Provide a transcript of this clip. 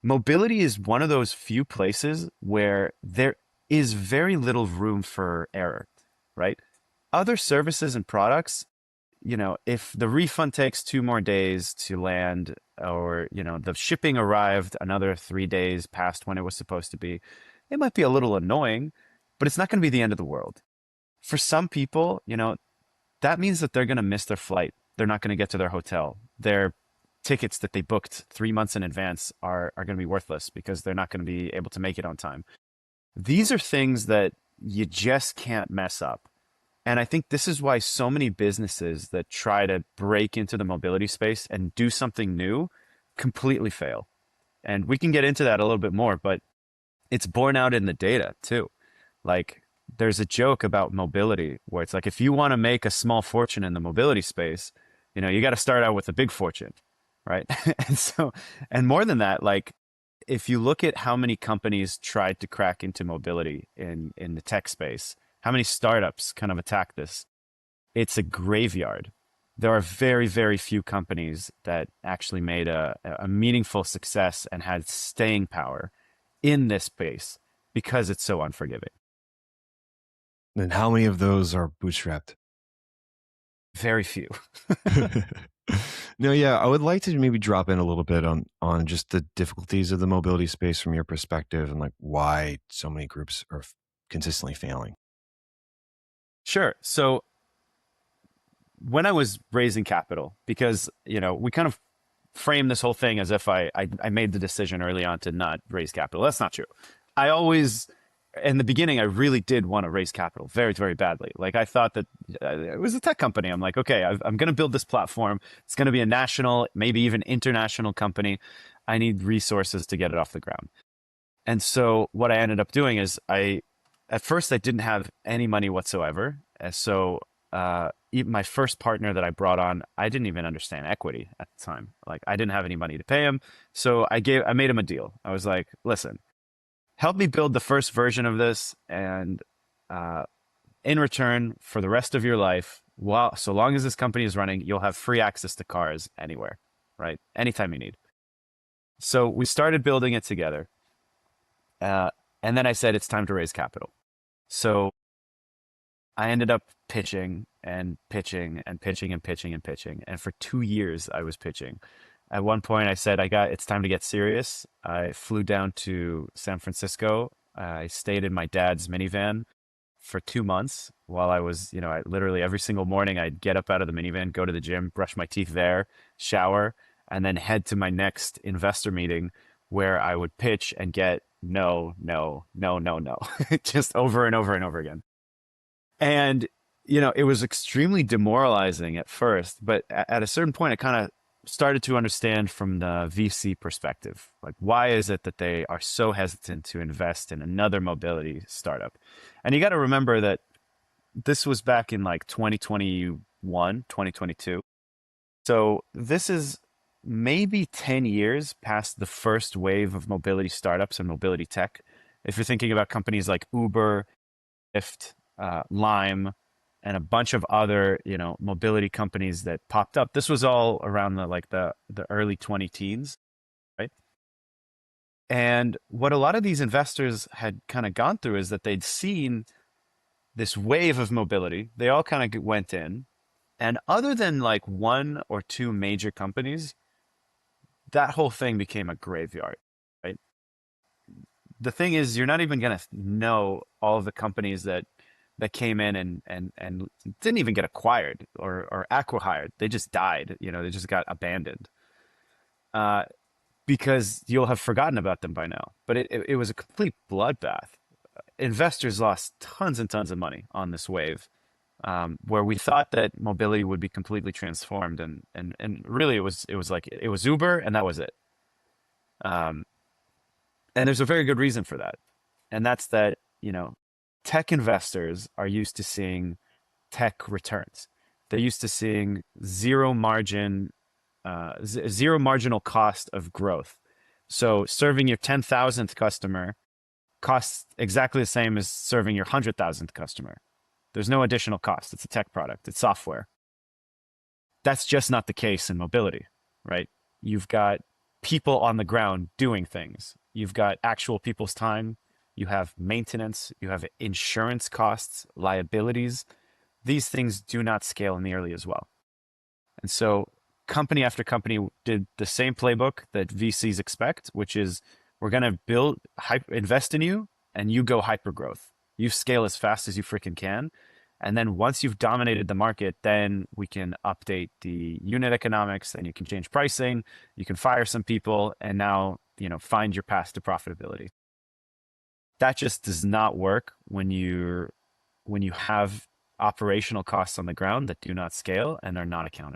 Mobility is one of those few places where there is very little room for error, right? Other services and products, if the refund takes 2 more days to land, or, the shipping arrived another 3 days past when it was supposed to be, it might be a little annoying, but it's not going to be the end of the world. For some people, that means that they're going to miss their flight. They're not going to get to their hotel. Their tickets that they booked 3 months in advance are going to be worthless because they're not going to be able to make it on time. These are things that you just can't mess up. And I think this is why so many businesses that try to break into the mobility space and do something new completely fail. And we can get into that a little bit more, but it's borne out in the data too. Like, there's a joke about mobility where it's like, if you want to make a small fortune in the mobility space, you got to start out with a big fortune, right? And more than that, like, if you look at how many companies tried to crack into mobility in the tech space, how many startups kind of attack this, it's a graveyard. There are very, very few companies that actually made a meaningful success and had staying power in this space because it's so unforgiving. And how many of those are bootstrapped? Very few. No, yeah, I would like to maybe drop in a little bit on just the difficulties of the mobility space from your perspective and like why so many groups are consistently failing. Sure. So when I was raising capital, because, we kind of frame this whole thing as if I made the decision early on to not raise capital. That's not true. I always, in the beginning, I really did want to raise capital very, very badly. Like, I thought that it was a tech company. I'm like, okay, I'm going to build this platform. It's going to be a national, maybe even international company. I need resources to get it off the ground. And so what I ended up doing is at first I didn't have any money whatsoever. And so even my first partner that I brought on, I didn't even understand equity at the time. Like, I didn't have any money to pay him. So I made him a deal. I was like, listen, help me build the first version of this. And uh, in return, for the rest of your life, well, so long as this company is running, you'll have free access to cars anywhere, right? Anytime you need. So we started building it together. Uh, and then I said, it's time to raise capital. So I ended up pitching and pitching and pitching and pitching and pitching. And for 2 years, I was pitching. At one point, I said, it's time to get serious. I flew down to San Francisco. I stayed in my dad's minivan for 2 months while I was, I literally every single morning I'd get up out of the minivan, go to the gym, brush my teeth there, shower, and then head to my next investor meeting where I would pitch and get no, no, no, no, no, just over and over and over again. And, it was extremely demoralizing at first, but at a certain point, I kind of started to understand from the VC perspective. Like, why is it that they are so hesitant to invest in another mobility startup? And you got to remember that this was back in like 2021, 2022. So this is maybe 10 years past the first wave of mobility startups and mobility tech. If you're thinking about companies like Uber, Lyft, Lime, and a bunch of other, mobility companies that popped up. This was all around the early 20 teens, right? And what a lot of these investors had kind of gone through is that they'd seen this wave of mobility. They all kind of went in, and other than like one or two major companies, that whole thing became a graveyard, right? The thing is, you're not even going to know all of the companies that came in and didn't even get acquired or acqui-hired. They just died. They just got abandoned uh, because you'll have forgotten about them by now. But it was a complete bloodbath. Investors lost tons and tons of money on this wave, where we thought that mobility would be completely transformed, and really it was Uber, and that was it. Um, and there's a very good reason for that, and that's that tech investors are used to seeing tech returns. They're used to seeing zero marginal cost of growth. So serving your 10,000th customer costs exactly the same as serving your 100,000th customer. There's no additional cost. It's a tech product. It's software. That's just not the case in mobility, right? You've got people on the ground doing things. You've got actual people's time. You have maintenance. You have insurance costs, liabilities. These things do not scale nearly as well. And so company after company did the same playbook that VCs expect, which is we're going to invest in you and you go hyper growth. You scale as fast as you freaking can. And then once you've dominated the market, then we can update the unit economics and you can change pricing, you can fire some people and now, find your path to profitability. That just does not work when you have operational costs on the ground that do not scale and are not accounted